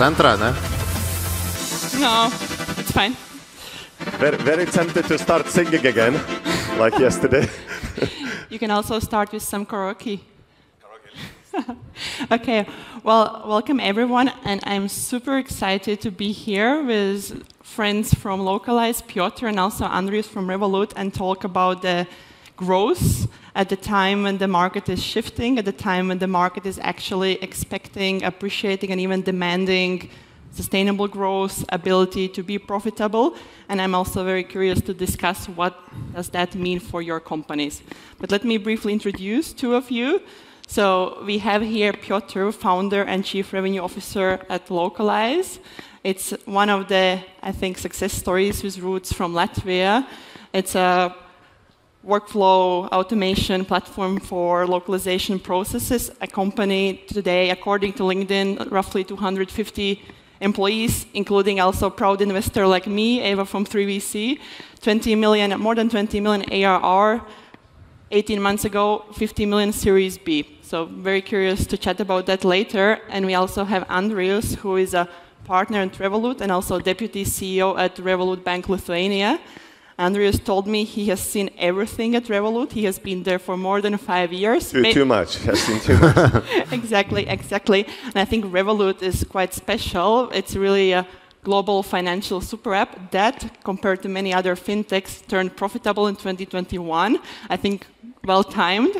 centra, ne? No, it's fine. Very tempted to start singing again, like yesterday. You can also start with some karaoke. Okay, well, welcome everyone, and I'm super excited to be here with friends from Lokalise, Petr, and also Andrius from Revolut, and talk about the growth at the time when the market is shifting, at the time when the market is actually expecting, appreciating, and even demanding sustainable growth, ability to be profitable. And I'm also very curious to discuss what does that mean for your companies. But let me briefly introduce two of you. So we have here Petr, founder and chief revenue officer at Lokalise. It's one of the, I think, success stories with roots from Latvia. It's a workflow automation platform for localization processes. A company today, according to LinkedIn, roughly 250 employees, including also a proud investor like me, Eva from 3VC, more than 20 million ARR. 18 months ago, 50 million Series B. So very curious to chat about that later. And we also have Andrius, who is a partner at Revolut and also deputy CEO at Revolut Bank Lithuania. Andrius told me he has seen everything at Revolut. He has been there for more than 5 years. Too much. Has seen too much. Exactly. And I think Revolut is quite special. It's really a global financial super app that, compared to many other fintechs, turned profitable in 2021. I think well-timed,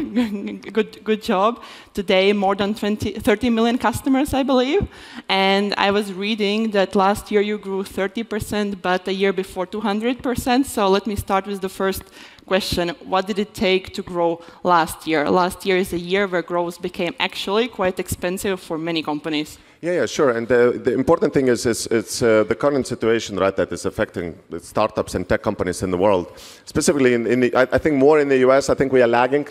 good job. Today, more than 30 million customers, I believe. And I was reading that last year you grew 30%, but the year before 200%. So let me start with the first question. What did it take to grow last year? Last year is a year where growth became actually quite expensive for many companies. Yeah, sure. And the important thing is it's the current situation, right, that is affecting the startups and tech companies in the world. Specifically, I think more in the US. I think we are lagging.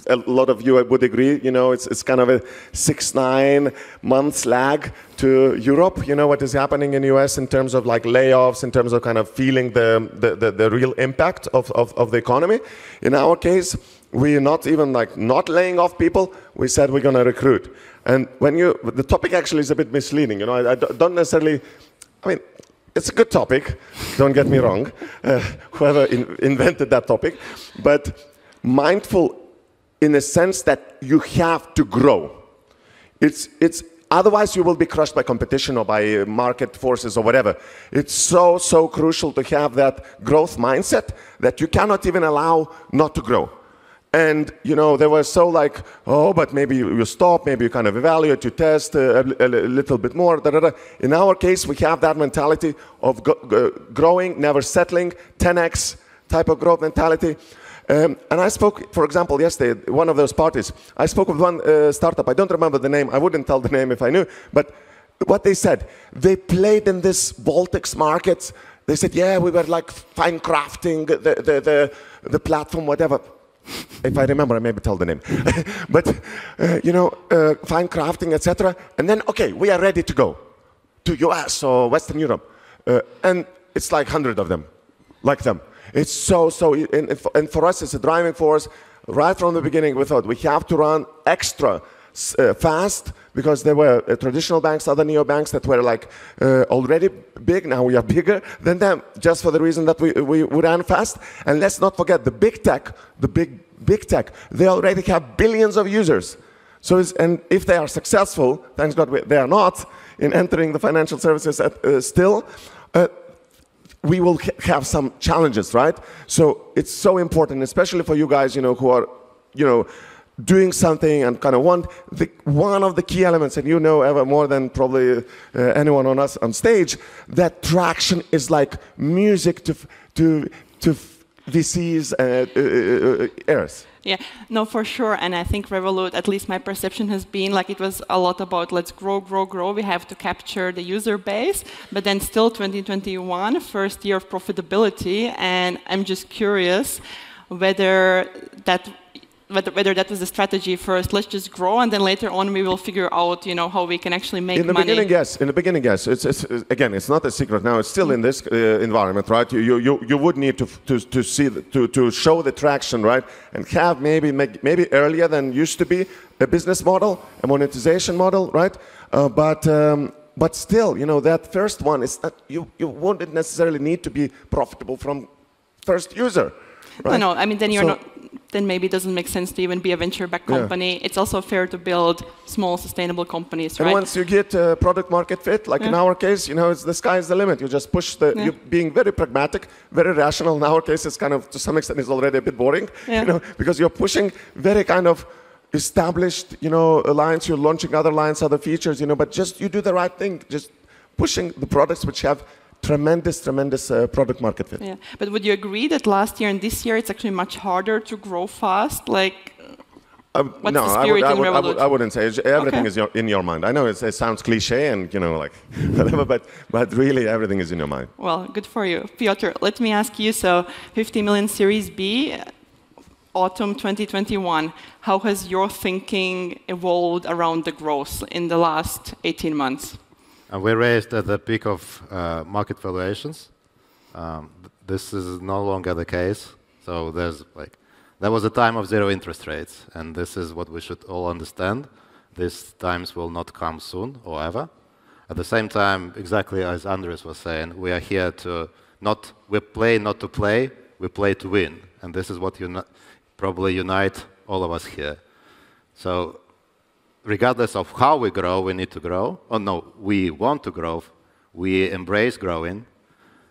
A lot of you would agree. You know, it's kind of a 6-9 months lag to Europe. You know what is happening in the US in terms of like layoffs, in terms of kind of feeling the real impact of the economy. In our case, we are not even like not laying off people. We said we're going to recruit. And the topic actually is a bit misleading. You know, I don't necessarily, I mean, it's a good topic, don't get me wrong, whoever invented that topic, but mindful in the sense that you have to grow. Otherwise you will be crushed by competition or by market forces or whatever. It's so crucial to have that growth mindset that you cannot even allow not to grow. And, you know, they were so like, oh, but maybe you stop, maybe you kind of evaluate, you test a little bit more. In our case, we have that mentality of growing, never settling, 10x type of growth mentality. And I spoke, for example, yesterday, one of those parties, I spoke with one startup. I don't remember the name. I wouldn't tell the name if I knew. But what they said, they played in this Baltics markets. They said, yeah, we were like fine crafting the platform, whatever. If I remember, I maybe tell the name. But, you know, fine crafting, etc. And then, okay, we are ready to go to US or Western Europe. And it's like 100 of them, like them. It's and for us, it's a driving force. Right from the beginning, we thought we have to run extra fast because there were traditional banks, other neobanks that were like already big. Now we are bigger than them, just for the reason that we ran fast. And let's not forget the big tech, big tech. They already have billions of users. So, and if they are successful, thanks God they are not in entering the financial services still. We will have some challenges, right? So it's so important, especially for you guys, you know, who are, you know, doing something and kind of want one of the key elements, and you know ever more than probably anyone on us on stage, that traction is like music to VC's ears. Yeah, no, for sure. And I think Revolut, at least my perception has been like it was a lot about let's grow. We have to capture the user base. But then still 2021, first year of profitability. And I'm just curious whether that was the strategy first. Let's just grow, and then later on we will figure out, you know, how we can actually make money. In the beginning, yes. Again, it's not a secret now. It's still in this environment, right? You would need to show the traction, right? And have maybe earlier than used to be a business model, a monetization model, right? But but still, you know, that first one is that you wouldn't necessarily need to be profitable from first user. Right? No, I mean, then you're not. Then maybe it doesn't make sense to even be a venture-backed company. It's also fair to build small, sustainable companies, right? And once you get product market fit, like in our case, you know, the sky is the limit. You just push the. You're being very pragmatic, very rational. In our case, it's kind of to some extent is already a bit boring, you know, because you're pushing very kind of established, you know, lines. You're launching other lines, other features, you know, but just you do the right thing, just pushing the products which have tremendous product market fit. Yeah, but would you agree that last year and this year it's actually much harder to grow fast? Like, what's no, the spirit in Revolut? I wouldn't say everything is in your mind. I know it sounds cliche and you know like whatever, but really everything is in your mind. Well, good for you, Petr. Let me ask you. So, 50 million Series B, autumn 2021. How has your thinking evolved around the growth in the last 18 months? We raised at the peak of market valuations. This is no longer the case. So there was a time of zero interest rates, and this is what we should all understand. These times will not come soon or ever. At the same time, exactly as Andrius was saying, we are here to we play not to play, we play to win. And this is what probably unite all of us here. So regardless of how we grow, we need to grow. Oh no, we want to grow. We embrace growing.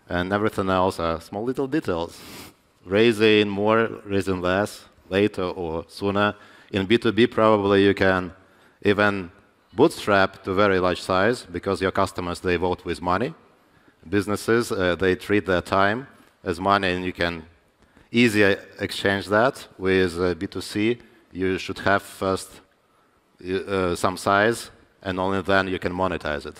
And everything else are small little details. Raising more, raising less, later or sooner. In B2B, probably you can even bootstrap to very large size because your customers, they vote with money. Businesses, they treat their time as money, and you can easily exchange that. With B2C, you should have first some size, and only then you can monetize it.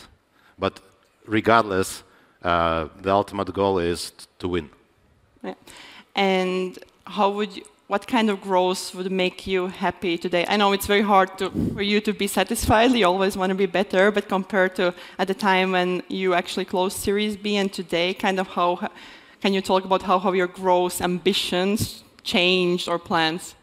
But regardless, the ultimate goal is to win. Yeah. And what kind of growth would make you happy today? I know it's very hard for you to be satisfied. You always want to be better, but compared to at the time when you actually closed Series B and today, kind of how can you talk about how have your growth ambitions changed or plans?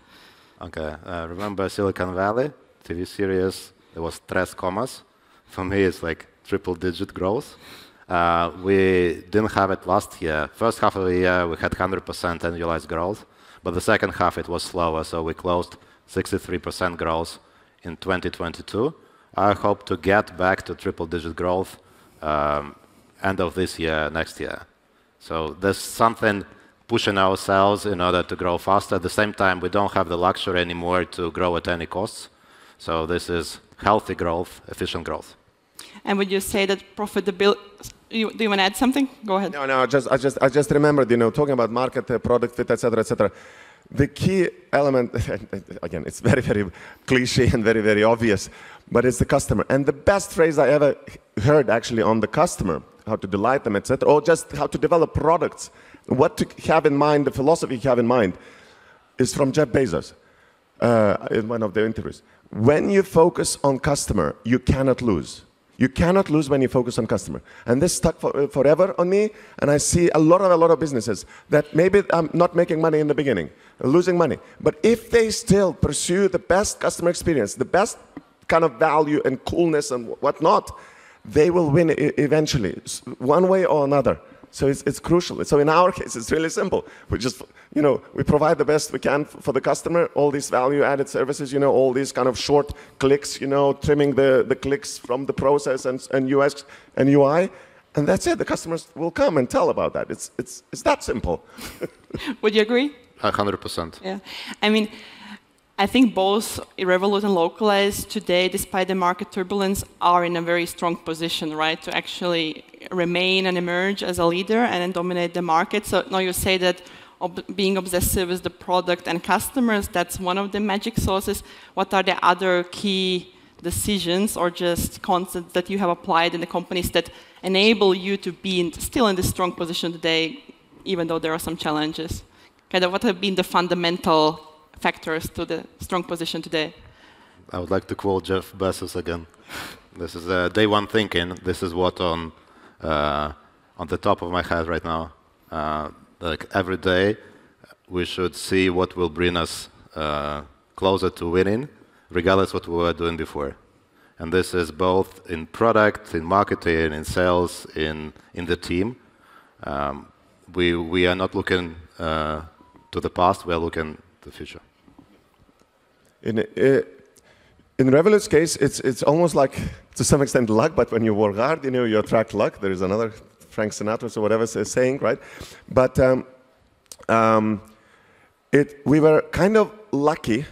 Okay, remember Silicon Valley? TV series, there was Tres Comas. For me, it's like triple-digit growth. We didn't have it last year. First half of the year, we had 100% annualized growth, but the second half, it was slower, so we closed 63% growth in 2022. I hope to get back to triple-digit growth end of this year, next year. So there's something pushing ourselves in order to grow faster. At the same time, we don't have the luxury anymore to grow at any costs. So this is healthy growth, efficient growth. And would you say that profitability? Do you want to add something? Go ahead. No. I just remembered, you know, talking about market, product fit, etc., etc. The key element, again, it's very, very cliche and very, very obvious, but it's the customer. And the best phrase I ever heard actually on the customer, how to delight them, etc., or just how to develop products, what to have in mind, the philosophy you have in mind, is from Jeff Bezos in one of the interviews. When you focus on customer, you cannot lose. You cannot lose when you focus on customer. And this stuck forever on me, and I see a lot of businesses that maybe I'm not making money in the beginning, losing money. But if they still pursue the best customer experience, the best kind of value and coolness and whatnot, they will win eventually, one way or another. So it's crucial. So in our case, it's really simple. We just, you know, we provide the best we can for the customer, all these value-added services, you know, all these kind of short clicks, you know, trimming the clicks from the process and UX and UI, and that's it. The customers will come and tell about that. It's that simple. Would you agree? 100%. Yeah. I mean, I think both Revolut and Lokalise today, despite the market turbulence, are in a very strong position, right, to actually remain and emerge as a leader and then dominate the market. So now you say that being obsessive with the product and customers, that's one of the magic sources. What are the other key decisions or just concepts that you have applied in the companies that enable you to be still in this strong position today, even though there are some challenges? Kind of what have been the fundamental factors to the strong position today? I would like to quote Jeff Bezos again. This is day one thinking. This is what on the top of my head right now. Like every day, we should see what will bring us closer to winning, regardless of what we were doing before. And this is both in product, in marketing, in sales, in the team. We are not looking to the past, we are looking to the future. In Revolut's case, it's almost like, to some extent, luck, but when you work hard, you attract luck. There is another Frank Sinatra or whatever saying, right? But we were kind of lucky.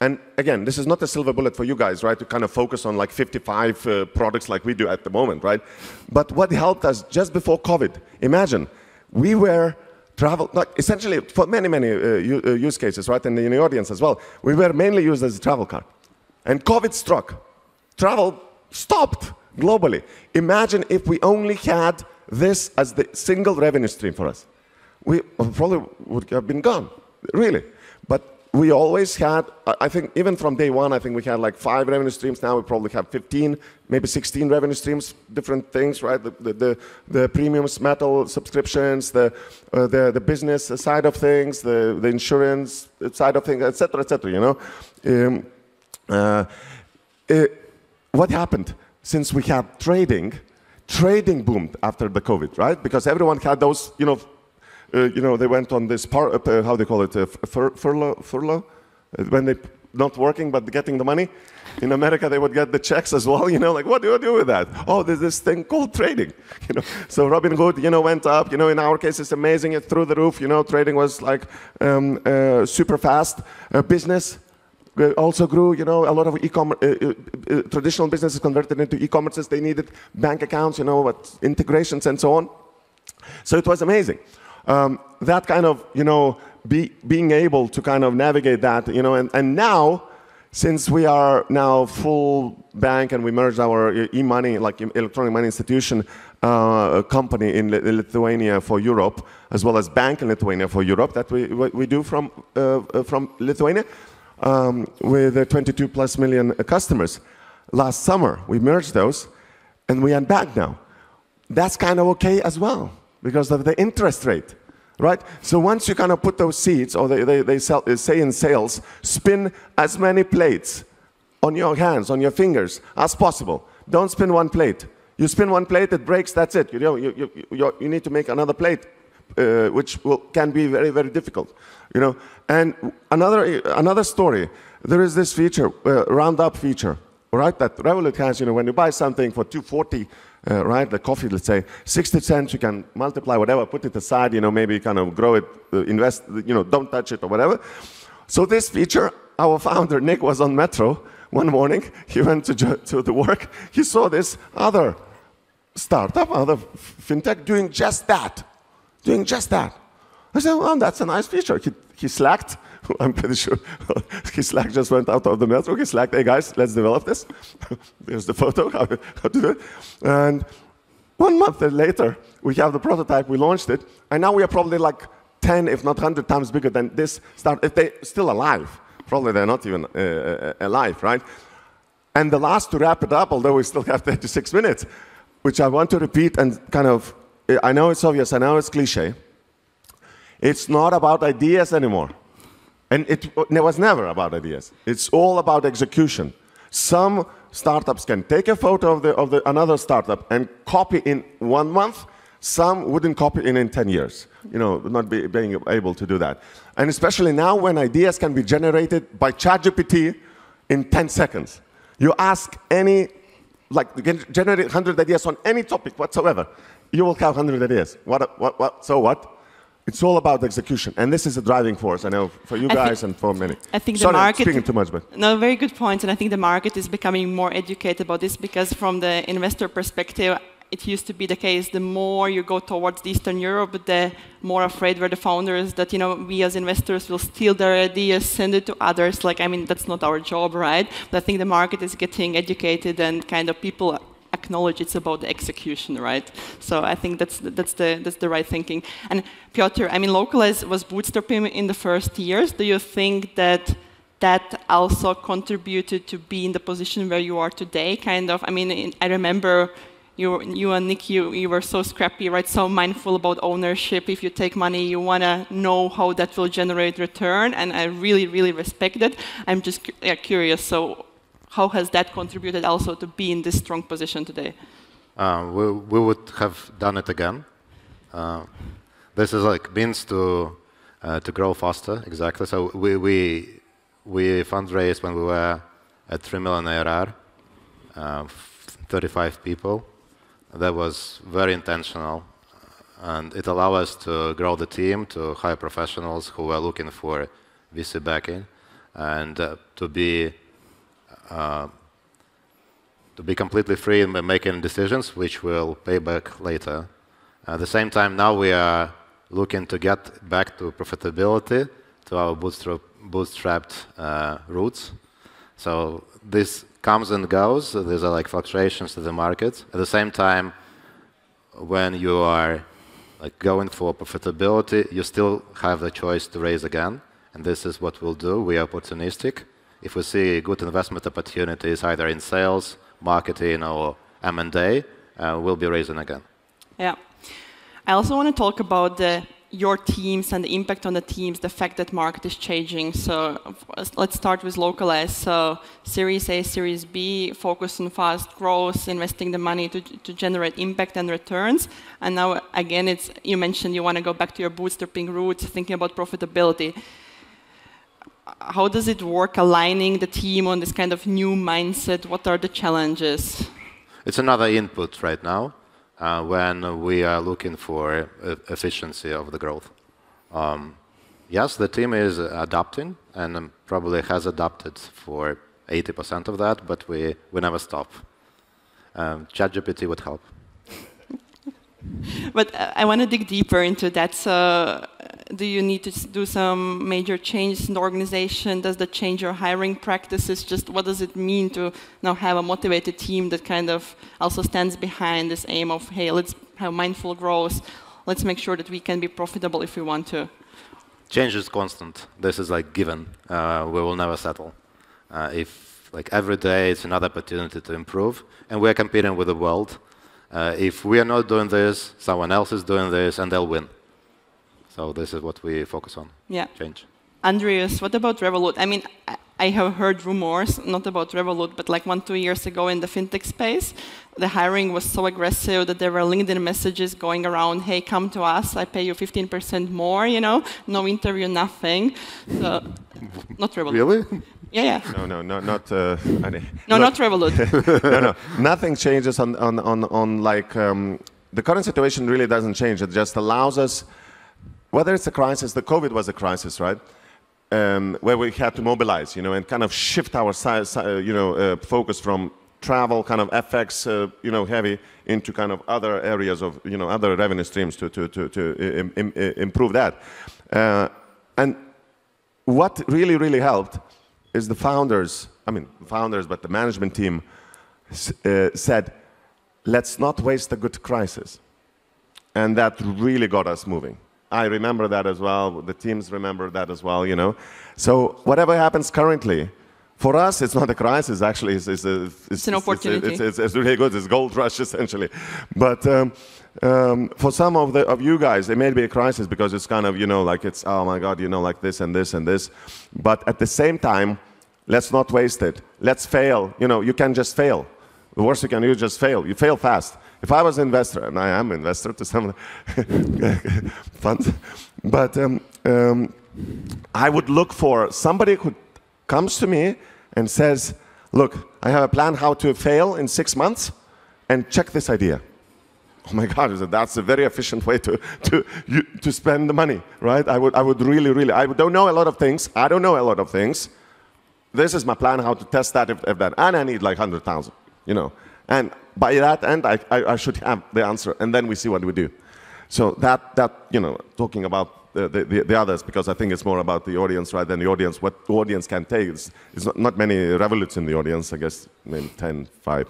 And again, this is not a silver bullet for you guys, right, to kind of focus on like 55 products like we do at the moment, right? But what helped us just before COVID, imagine, we were like essentially for many, many use cases, right, and in the audience as well, we were mainly used as a travel card. And COVID struck. Travel stopped globally. Imagine if we only had this as the single revenue stream for us. We probably would have been gone, really. But we always had, I think, even from day one, I think we had like 5 revenue streams. Now we probably have 15, maybe 16 revenue streams, different things, right? The premiums, metal subscriptions, the business side of things, the insurance side of things, et cetera, what happened? Since we had trading boomed after the COVID, right? Because everyone had those, they went on this, how they call it, furlough, when they not working but getting the money. In America, they would get the checks as well, like what do you do with that? Oh, there's this thing called trading, So Robinhood, went up, in our case, it's amazing, it's through the roof, trading was like super fast. Business also grew, a lot of e-commerce, traditional businesses converted into e-commerces. They needed bank accounts, integrations and so on. So it was amazing. That kind of, being able to kind of navigate that, and now, since we are now full bank and we merged our e-money, like electronic money institution company in Lithuania for Europe, as well as bank in Lithuania for Europe, that we do from Lithuania, with 22 plus million customers. Last summer, we merged those, and we are back now. That's kind of okay as well, because of the interest rate, right? So once you kind of put those seeds, or they say in sales, spin as many plates on your hands, on your fingers, as possible. Don't spin one plate. You spin one plate, it breaks, that's it. You need to make another plate, which can be very, very difficult. And another story, there is this feature, roundup feature, right, that Revolut has, when you buy something for $2.40, right, the coffee, let's say, 60 cents, you can multiply whatever, put it aside, maybe kind of grow it, invest, don't touch it or whatever. So this feature, our founder, Nick, was on Metro one morning, he went to the work, he saw this other startup, other fintech doing just that. I said, well, that's a nice feature. He slacked. I'm pretty sure he just went out of the Metro. He slacked, hey guys, let's develop this. There's the photo, how to do it. And 1 month later, we have the prototype, we launched it, and now we are probably like 10, if not 100 times bigger than this startup. If they're still alive, probably they're not even alive, right? And the last, to wrap it up, although we still have 36 minutes, which I want to repeat and kind of, I know it's obvious, I know it's cliche. It's not about ideas anymore. And it was never about ideas. It's all about execution. Some startups can take a photo of another startup and copy in 1 month. Some wouldn't copy in 10 years. Not being able to do that. And especially now when ideas can be generated by ChatGPT in 10 seconds. You ask any, you can generate 100 ideas on any topic whatsoever. You will have 100 ideas. So what? It's all about execution, and this is a driving force, I know, for you guys and for many. I think Sorry, the market, I'm speaking too much, but... No, very good point, and I think the market is becoming more educated about this, because from the investor perspective, it used to be the case, the more you go towards Eastern Europe, the more afraid were the founders that, we as investors will steal their ideas, send it to others. That's not our job, right? But I think the market is getting educated, and kind of people acknowledge it's about the execution, right? So I think that's the right thinking. And Petr, Lokalise was bootstrapping in the first years. Do you think that also contributed to be in the position where you are today? I remember you and Nick, you were so scrappy, right? So mindful about ownership. If you take money, you want to know how that will generate return, and I really, really respect that. I'm just curious. So how has that contributed also to be in this strong position today? We would have done it again. This is like means to grow faster, exactly. So we fundraised when we were at 3 million ARR, 35 people. That was very intentional, and it allowed us to grow the team, to hire professionals who were looking for VC backing, and to be completely free in making decisions which will pay back later. At the same time, now we are looking to get back to profitability, to our bootstrapped roots. So this comes and goes. There's like fluctuations to the market. At the same time, when you are like going for profitability, you still have the choice to raise again. And this is what we'll do. We are opportunistic. If we see good investment opportunities, either in sales, marketing, or M&A, we'll be raising again. Yeah. I also want to talk about your teams and the impact on the teams, the fact that market is changing. So let's start with Lokalise. So Series A, Series B, focus on fast growth, investing the money to generate impact and returns. And now, again, you mentioned you want to go back to your bootstrapping roots, thinking about profitability. How does it work aligning the team on this kind of new mindset? What are the challenges? It's another input right now. When we are looking for efficiency of the growth. Yes, the team is adapting and probably has adapted for 80% of that, but we never stop. ChatGPT would help. But I want to dig deeper into that. So do you need to do some major changes in the organization? Does that change your hiring practices? Just what does it mean to now have a motivated team that kind of also stands behind this aim of, hey, let's have mindful growth. Let's make sure that we can be profitable if we want to. Change is constant. This is like given. We will never settle. If like every day it's another opportunity to improve, and we're competing with the world. If we are not doing this, someone else is doing this, and they'll win. So this is what we focus on. Yeah. Change. Andrius, what about Revolut? I mean, I have heard rumors, not about Revolut, but like 1-2 years ago in the fintech space, the hiring was so aggressive that there were LinkedIn messages going around, hey, come to us, I pay you 15% more, you know, no interview, nothing. So, not Revolut. Really? Yeah. No, not. Not Revolut. No. Nothing changes on like the current situation really doesn't change. It just allows us, whether it's a crisis, the COVID was a crisis, right? Where we had to mobilize, and kind of shift our focus from travel, kind of FX, heavy, into kind of other areas of, other revenue streams to improve that. And what really helped is the founders, but the management team said, let's not waste a good crisis. And that really got us moving. I remember that as well. The teams remember that as well, So whatever happens currently, for us, it's not a crisis. Actually, it's an opportunity. It's really good. It's gold rush, essentially. But for some of you guys, it may be a crisis because it's kind of, like it's, oh my God, like this and this and this. But at the same time, let's not waste it. Let's fail. You can just fail. The worst you can do is just fail. You fail fast. If I was an investor, and I am an investor to some funds, but I would look for somebody who comes to me and says, look, I have a plan how to fail in 6 months, and check this idea. Oh my God, that's a very efficient way to spend the money, right? I would really, I don't know a lot of things. I don't know a lot of things. This is my plan how to test that if that, and I need like 100,000, And by that end, I should have the answer, and then we see what we do. So that talking about the others, because I think it's more about the audience, right, than the audience, what the audience can take. It's not many Revoluts in the audience, I guess, maybe 10, 5,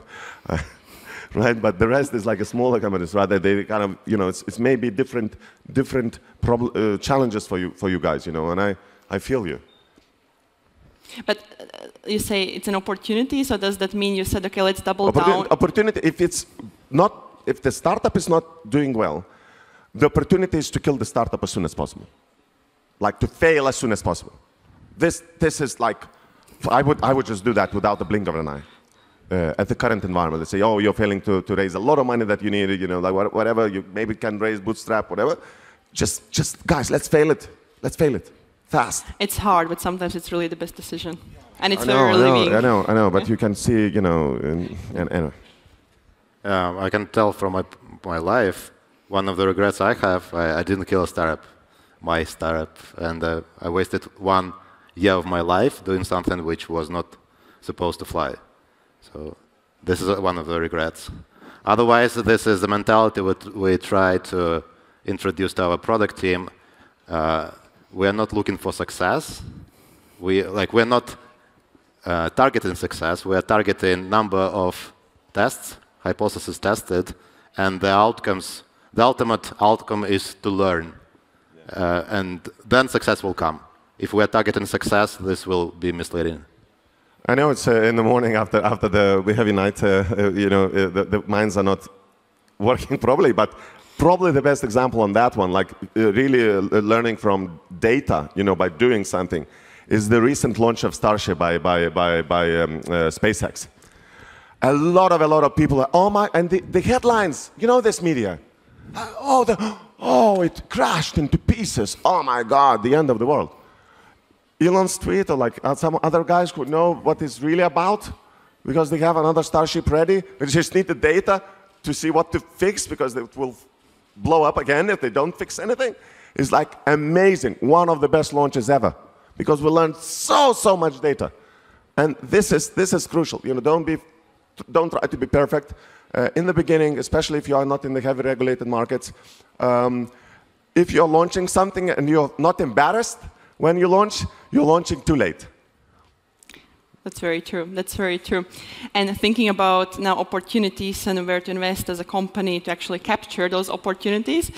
right? But the rest is like a smaller companies, right? They kind of, it's maybe different challenges for you guys, and I feel you. But you say it's an opportunity, so does that mean you said, okay, let's double down? Opportunity, if the startup is not doing well, the opportunity is to kill the startup as soon as possible. Like to fail as soon as possible. This is like I would just do that without the blink of an eye. At the current environment, they say, oh, you're failing to raise a lot of money that you need, you know, like whatever, you maybe can raise bootstrap, whatever. Just guys, let's fail it. Let's fail it. Fast. It's hard, but sometimes it's really the best decision. And it's very relieving. I know, but you can see, you know, anyway. I can tell from my life, one of the regrets I have, I didn't kill a startup, my startup, and I wasted 1 year of my life doing something which was not supposed to fly. So this is one of the regrets. Otherwise, this is the mentality we try to introduce to our product team. We are not looking for success. We're not targeting success. We are targeting number of tests, hypotheses tested, and the ultimate outcome is to learn. And then success will come. If we are targeting success, this will be misleading. I know it's in the morning after the heavy night, you know, the minds are not working properly, but probably the best example on that one, like really learning from data, you know, by doing something, is the recent launch of Starship by SpaceX. A lot of people are, oh my, and the headlines, you know, this media, oh, it crashed into pieces. Oh my God, the end of the world. Elon's tweet, or like some other guys could know what it's really about because they have another Starship ready. They just need the data to see what to fix because it will blow up again if they don't fix anything. It's like amazing, one of the best launches ever because we learned so much data, and this is crucial. You know, don't try to be perfect in the beginning, especially if you are not in the heavy regulated markets. If you're launching something and you're not embarrassed when you launch, you're launching too late. That's very true. That's very true. And thinking about now opportunities and where to invest as a company to actually capture those opportunities,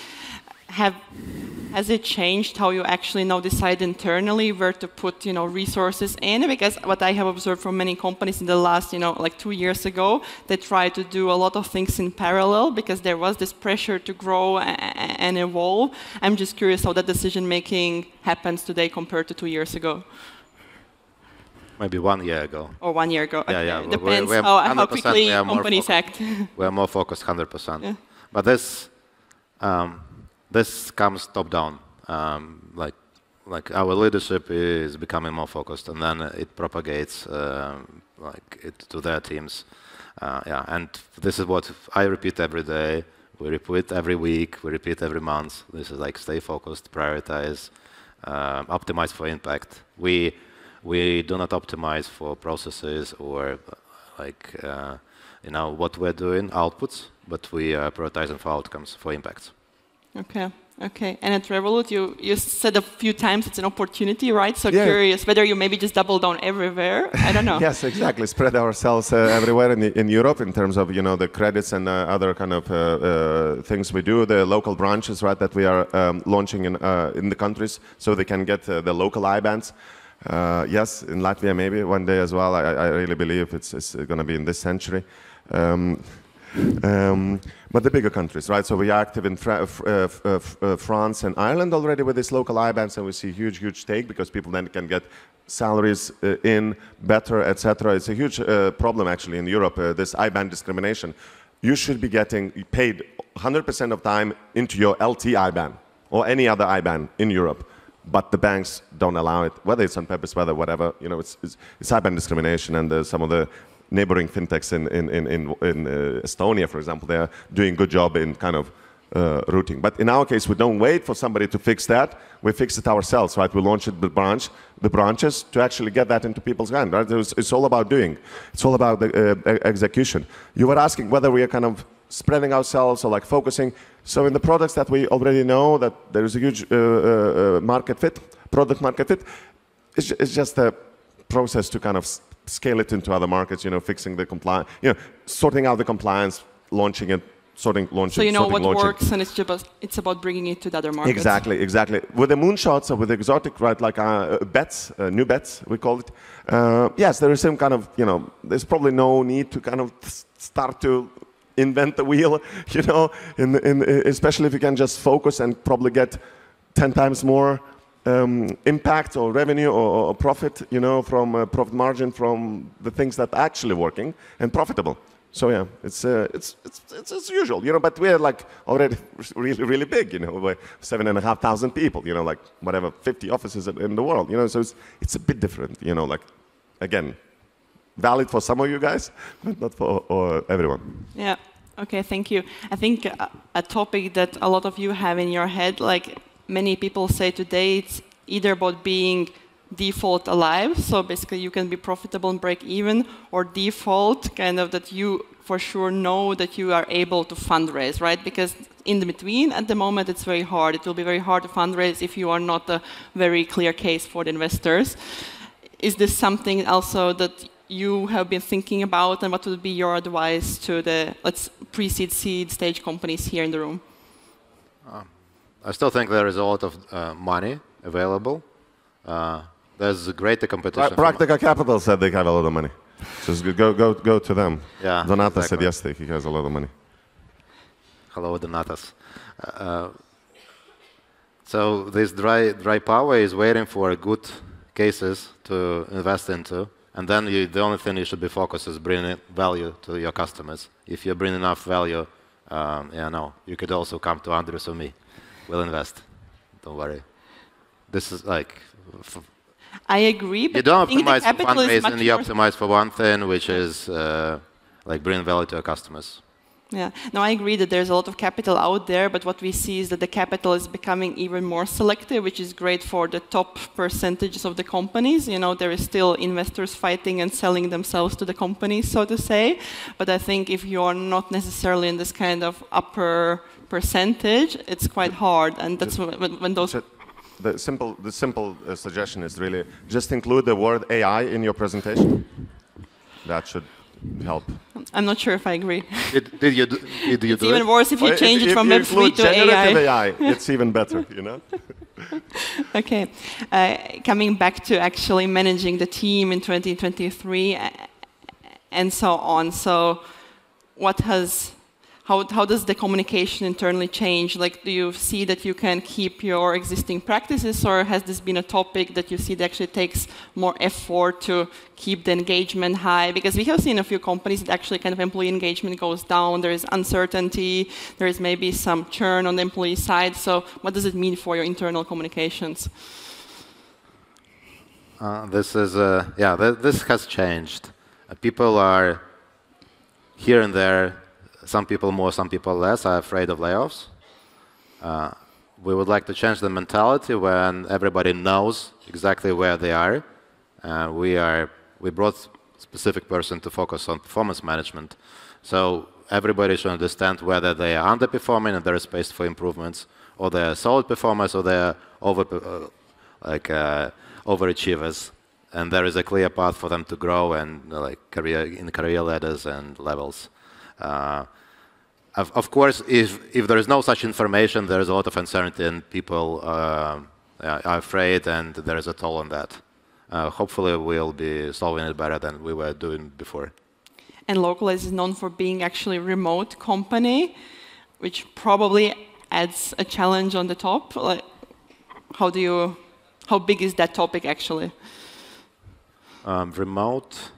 has it changed how you actually now decide internally where to put, you know, resources in? Because what I have observed from many companies in the last, you know, like 2 years ago, they tried to do a lot of things in parallel because there was this pressure to grow and evolve. I'm just curious how that decision making happens today compared to 2 years ago. Maybe 1 year ago. Or 1 year ago. Okay. Yeah. Depends how quickly companies act. We are more focused 100%. Yeah. But this comes top down. Like our leadership is becoming more focused, and then it propagates to their teams. And this is what I repeat every day. We repeat every week. We repeat every month. This is like stay focused, prioritize, optimize for impact. We do not optimize for processes or you know, what we're doing, outputs, but we are prioritizing for outcomes, for impacts. Okay. And at Revolut, you said a few times it's an opportunity, right? So curious whether you maybe just double down everywhere. I don't know. Yes, exactly. Spread ourselves everywhere in Europe in terms of, you know, the credits and other kind of things we do. The local branches, right, that we are launching in the countries so they can get the local IBANs. Yes, in Latvia maybe one day as well. I really believe it's going to be in this century. But the bigger countries, right? So we are active in France and Ireland already with this local IBANs, and we see huge take because people then can get salaries in better, etc. It's a huge problem actually in Europe, this IBAN discrimination. You should be getting paid 100% of time into your LT IBAN or any other IBAN in Europe. But the banks don't allow it, whether it's on purpose, whatever, you know, it's IBAN discrimination, and some of the neighboring fintechs in Estonia, for example, they are doing a good job in kind of routing. But in our case, we don't wait for somebody to fix that. We fix it ourselves, right? We launch it, the branches to actually get that into people's hands, right? It's all about doing. It's all about the execution. You were asking whether we are kind of spreading ourselves or like focusing. So in the products that we already know that there is a huge product market fit, it's just a process to kind of scale it into other markets, you know, fixing the compliance, you know, sorting out the compliance, launching it, launching. So you know what works, and it's about bringing it to the other markets. Exactly. With the moonshots or with the exotic, right, like bets, new bets, we call it. Yes, there is some kind of, you know, there's probably no need to kind of start to invent the wheel, you know, especially if you can just focus and probably get 10 times more impact or revenue or profit, you know, from profit margin from the things that are actually working and profitable. So yeah, it's as usual, you know. But we're like already really big, you know, we're 7,500 people, you know, like whatever 50 offices in the world, you know. So it's a bit different, you know. Like again, valid for some of you guys, but not for everyone. Yeah. Okay. Thank you. I think a topic that a lot of you have in your head, like many people say today, it's either about being default alive, so basically you can be profitable and break even, or default kind of that you for sure know that you are able to fundraise, right? Because in the between, at the moment, it's very hard. It will be very hard to fundraise if you are not a very clear case for the investors. Is this something also that you have been thinking about, and what would be your advice to the, let's pre-seed, seed stage companies here in the room? I still think there is a lot of money available. There's greater competition. Practica Capital said they have a lot of money. Just go to them. Yeah, Donatas exactly. said yesterday he has a lot of money. Hello, Donatas. So this dry power is waiting for good cases to invest into, and then the only thing you should be focused is bringing value to your customers. If you bring enough value, you could also come to Andrius or me. We'll invest. Don't worry. This is like. I agree, but you don't I think optimize the for capital is fundraising, you optimize for one thing, which is like bring value to your customers. Yeah, no, I agree that there's a lot of capital out there, but what we see is that the capital is becoming even more selective, which is great for the top percentages of the companies. You know, there is still investors fighting and selling themselves to the companies, so to say. But I think if you're not necessarily in this kind of upper percentage, it's quite hard, and that's when those. The simple suggestion is really just include the word AI in your presentation. That should help. I'm not sure if I agree. Did you do it's even worse if you change it from Web3 to AI. It's even better, you know? Okay. Coming back to actually managing the team in 2023 and so on. So how does the communication internally change? Like, do you see that you can keep your existing practices, or has this been a topic that you see that actually takes more effort to keep the engagement high? Because we have seen a few companies that actually kind of employee engagement goes down, there is uncertainty, there is maybe some churn on the employee side. So what does it mean for your internal communications? This has changed. People are here and there. Some people more, some people less, are afraid of layoffs. We would like to change the mentality when everybody knows exactly where they are. We brought a specific person to focus on performance management. So everybody should understand whether they are underperforming and there is space for improvements, or they are solid performers, or they are overachievers. And there is a clear path for them to grow and career ladders and levels. Of course, if there is no such information, there is a lot of uncertainty and people are afraid, and there is a toll on that. Hopefully, we'll be solving it better than we were doing before. And Lokalise is known for being actually a remote company, which probably adds a challenge on the top. Like, how big is that topic actually? Remote.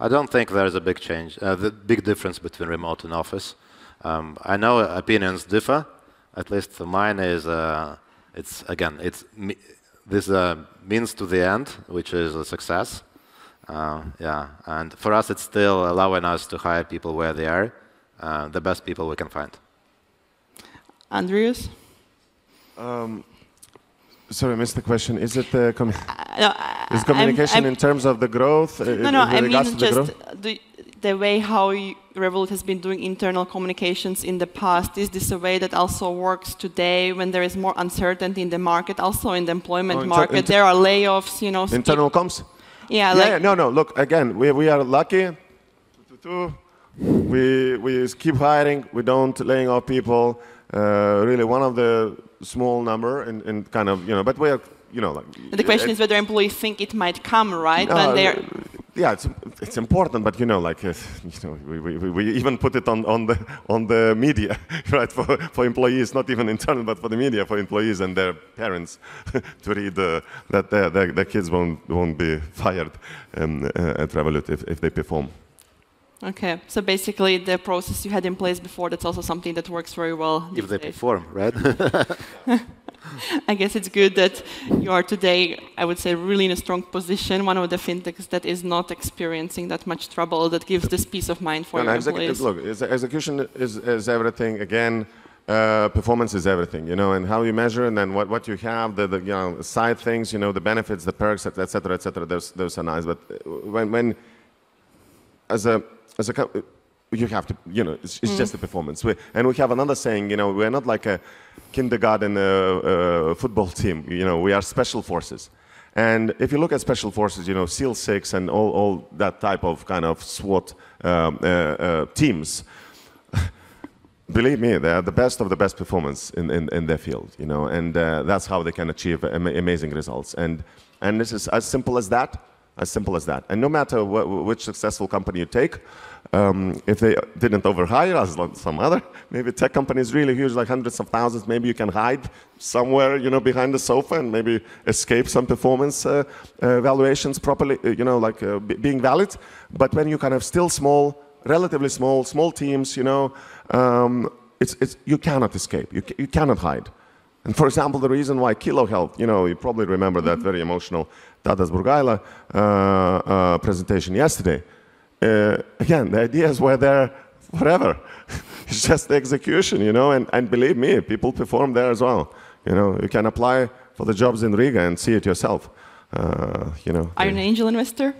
I don't think there's a big change, the big difference between remote and office. I know opinions differ. At least mine is, this means to the end, which is a success. And for us, it's still allowing us to hire people where they are, the best people we can find. Andrius? Sorry, I missed the question. Is it is communication in terms of the growth? No, I mean just the way how Revolut has been doing internal communications in the past. Is this a way that also works today when there is more uncertainty in the market, also in the employment market? There are layoffs, you know. Internal comms? Yeah. No. Look, again, we are lucky. We keep hiring. We don't laying off people. Really, one of the small number and kind of, you know, but we are, you know, like. The question is whether employees think it might come, right? When they're yeah, it's important, but like we even put it on the media, right? For employees, not even internal, but for the media, for employees and their parents to read that their kids won't be fired at Revolut if they perform. Okay, so basically the process you had in place before, that's also something that works very well if they perform, right? I guess it's good that you are today, I would say, really in a strong position, one of the fintechs that is not experiencing that much trouble, that gives this peace of mind for your employees. Look, execution is everything. Again, performance is everything, and how you measure, and then what you have, the side things, the benefits, the perks, etc., etc. Those are nice, but when as a you have to, it's just the performance. We have another saying, we're not like a kindergarten football team. We are special forces. And if you look at special forces, SEAL 6 and all that type of kind of SWAT teams, believe me, they are the best of the best performance in their field, and that's how they can achieve amazing results. And this is as simple as that. As simple as that. And no matter which successful company you take, if they didn't overhire as some other, maybe tech company is really huge, like hundreds of thousands, maybe you can hide somewhere, behind the sofa and maybe escape some performance valuations properly, being valid. But when you kind of still small, relatively small teams, you cannot escape. You cannot hide. And for example, the reason why Kilo Health, you probably remember that very emotional Tadas Burgaila presentation yesterday. Again, the ideas were there forever. It's just the execution, and believe me, people perform there as well. You can apply for the jobs in Riga and see it yourself. Are you an angel investor?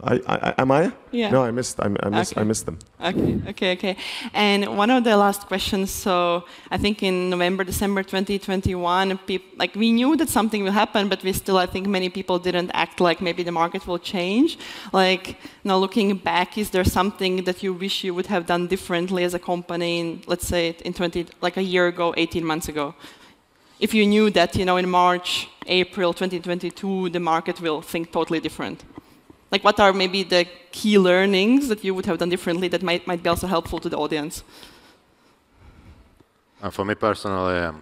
Am I? Yeah. No, I missed them. Okay. And one of the last questions. So I think in November, December 2021, we knew that something will happen, but we still, I think, many people didn't act like maybe the market will change. Now looking back, is there something that you wish you would have done differently as a company in, let's say, a year ago, 18 months ago? If you knew that, in March, April 2022, the market will think totally different. What are maybe the key learnings that you would have done differently that might be also helpful to the audience? For me personally,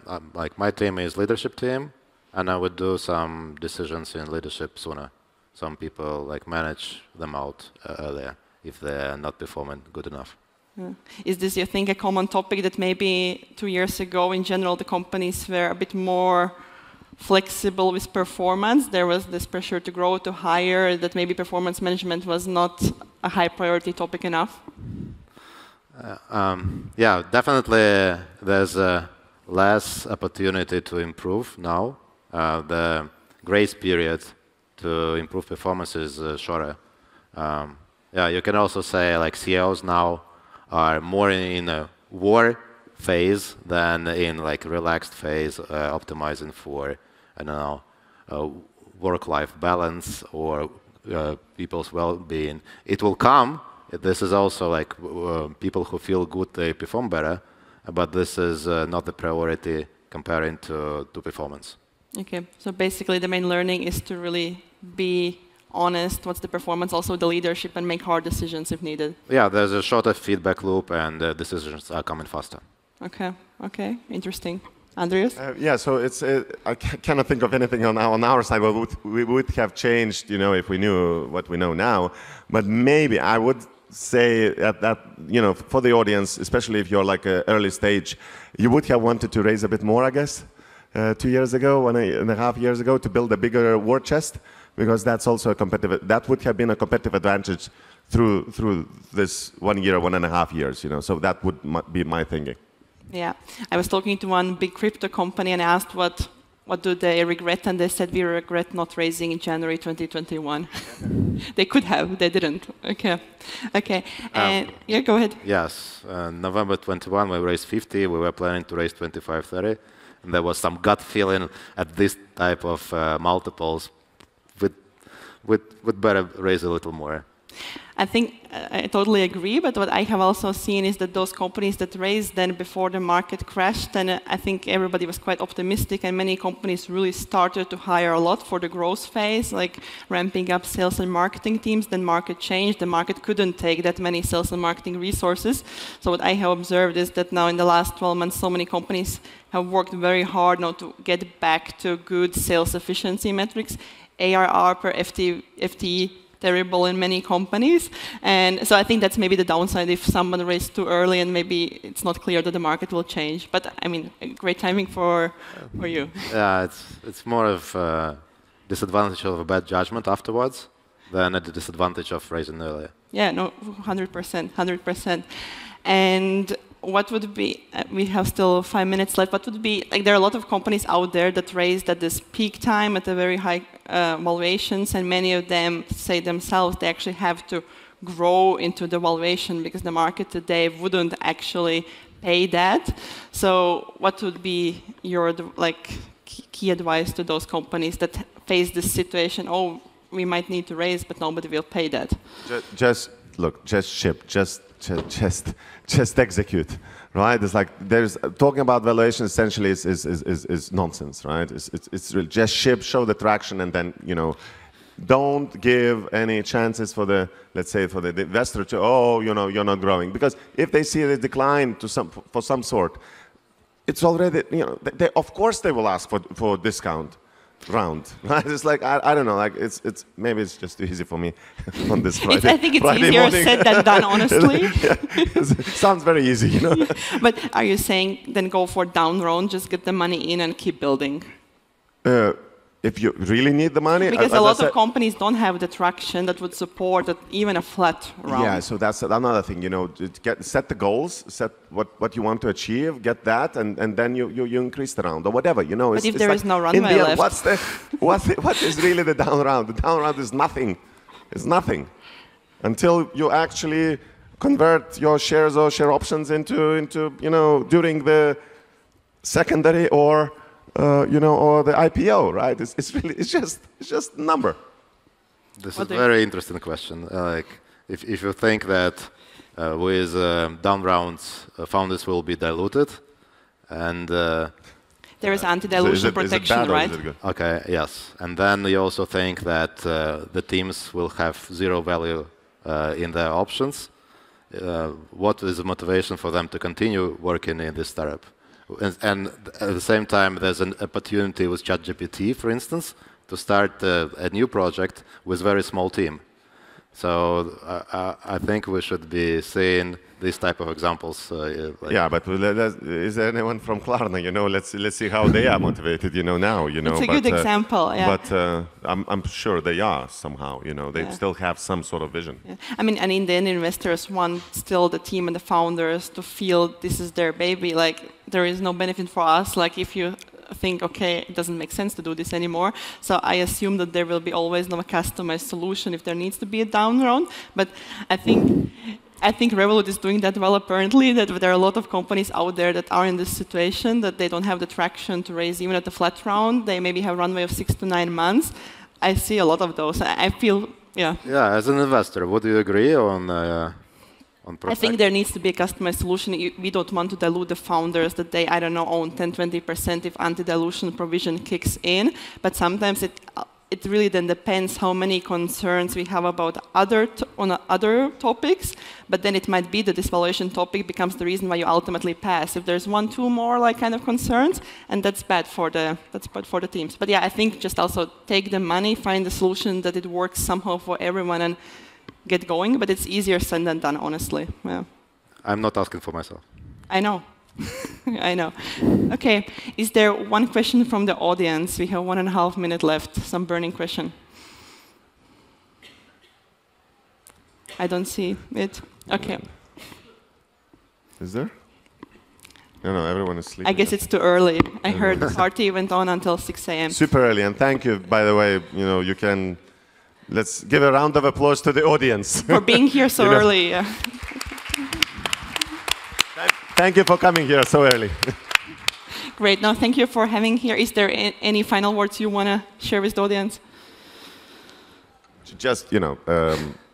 my team is leadership team, and I would do some decisions in leadership sooner. Some people manage them out earlier if they're not performing good enough. Yeah. Is this, you think, a common topic that maybe 2 years ago, in general, the companies were a bit more flexible with performance? There was this pressure to grow, to hire, that maybe performance management was not a high priority topic enough? Yeah, definitely there's less opportunity to improve now. The grace period to improve performance is shorter. Yeah, you can also say CEOs now are more in a war phase than in relaxed phase, optimizing for, I don't know, work-life balance or people's well-being. It will come. This is also people who feel good, they perform better, but this is not the priority comparing to performance. Okay, so basically the main learning is to really be honest, what's the performance, also the leadership, and make hard decisions if needed. Yeah, there's a shorter feedback loop and decisions are coming faster. Okay, interesting. Andrius? Yeah, so I cannot think of anything on our side what we would have changed, if we knew what we know now. But maybe I would say that for the audience, especially if you're early stage, you would have wanted to raise a bit more, I guess, 2 years ago, 1.5 years ago, to build a bigger war chest, because that's also that would have been a competitive advantage through this 1 year, 1.5 years, So that would be my thinking. Yeah, I was talking to one big crypto company and asked what do they regret, and they said we regret not raising in January 2021. They could have, they didn't. Okay. And yeah, go ahead. Yes, November 21 we raised 50. We were planning to raise 25, 30, and there was some gut feeling at this type of multiples. We'd better raise a little more. I think I totally agree, but what I have also seen is that those companies that raised then before the market crashed, then I think everybody was quite optimistic and many companies really started to hire a lot for the growth phase, like ramping up sales and marketing teams. Then market changed, the market couldn't take that many sales and marketing resources. So what I have observed is that now in the last 12 months, so many companies have worked very hard now to get back to good sales efficiency metrics. ARR per FTE terrible in many companies. And so I think that's maybe the downside if someone raised too early and maybe it's not clear that the market will change. But I mean, great timing for you. Yeah, it's more of a disadvantage of a bad judgment afterwards than a disadvantage of raising earlier. Yeah, no, 100%, 100%. And what would be, we have still 5 minutes left, what would be, like there are a lot of companies out there that raised at this peak time at a very high valuations, and many of them say themselves they actually have to grow into the valuation because the market today wouldn't actually pay that. So what would be your key advice to those companies that face this situation? Oh, we might need to raise, but nobody will pay that. Just look, just ship, just execute, right? It's like talking about valuation essentially is nonsense, right? It's really just ship, show the traction, and then don't give any chances for the, let's say, for the investor to you're not growing, because if they see the decline for some sort, it's already they, of course they will ask for discount round, right? It's like I don't know, like it's maybe it's just too easy for me on this Friday. I think it's easier said than done, honestly. It sounds very easy, But are you saying then go for down round, just get the money in and keep building? If you really need the money, because a lot of companies don't have the traction that would support even a flat round. Yeah, so that's another thing. Set the goals, set what you want to achieve, get that, and then you increase the round or whatever. But if there is no runway left, what is really the down round? The down round is nothing. It's nothing until you actually convert your shares or share options into during the secondary or or the IPO, right? It's just a number. This is a very interesting question. If you think that with down rounds, founders will be diluted, and there is anti-dilution protection, right? Okay, yes. And then you also think that the teams will have zero value in their options. What is the motivation for them to continue working in this startup? And at the same time, there's an opportunity with ChatGPT, for instance, to start a new project with a very small team. So I think we should be seeing these type of examples. Yeah, but is there anyone from Klarna? Let's see how they are motivated. Now. It's a good example. Yeah. But I'm sure they are somehow. They still have some sort of vision. Yeah. I mean, and in the end, investors want still the team and the founders to feel this is their baby. Like there is no benefit for us. Like if you think, okay, it doesn't make sense to do this anymore. So I assume that there will be always a customized solution if there needs to be a down round. But I think Revolut is doing that well apparently, that there are a lot of companies out there that are in this situation, that they don't have the traction to raise even at the flat round. They maybe have a runway of 6 to 9 months. I see a lot of those. I feel, yeah. Yeah, as an investor, would you agree on I think there needs to be a customized solution. We don't want to dilute the founders that they, I don't know, own 10-20% if anti-dilution provision kicks in. But sometimes it really then depends how many concerns we have about other topics. But then it might be that this valuation topic becomes the reason why you ultimately pass. If there's 1-2 more kind of concerns, and that's bad for the teams. But yeah, I think just also take the money, find the solution that it works somehow for everyone, and get going, but it's easier said than done, honestly. Yeah. I'm not asking for myself. I know. I know. Okay, is there one question from the audience? We have 1.5 minutes left. Some burning question. I don't see it. Okay. Is there? No, everyone is sleeping. I guess it's too early. I heard the party went on until 6 a.m. Super early, and thank you, by the way, you can... Let's give a round of applause to the audience. For being here so early. Yeah. Thank you for coming here so early. Great. No, thank you for having here. Is there any final words you want to share with the audience? Just,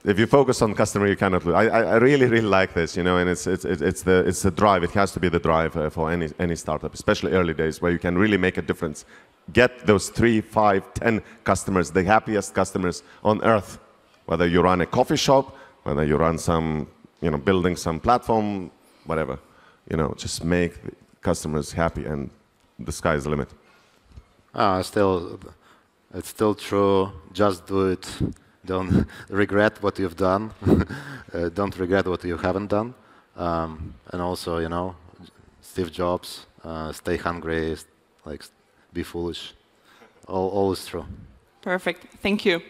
if you focus on customer, you cannot lose. I really, really like this, and it's the drive. It has to be the drive for any startup, especially early days, where you can really make a difference. Get those 3, 5, 10 customers, the happiest customers on earth. Whether you run a coffee shop, whether you run some, building some platform, whatever, just make the customers happy, and the sky is the limit. It's still true. Just do it. Don't regret what you've done. Don't regret what you haven't done. And also, Steve Jobs, stay hungry, be foolish. All is true. Perfect. Thank you.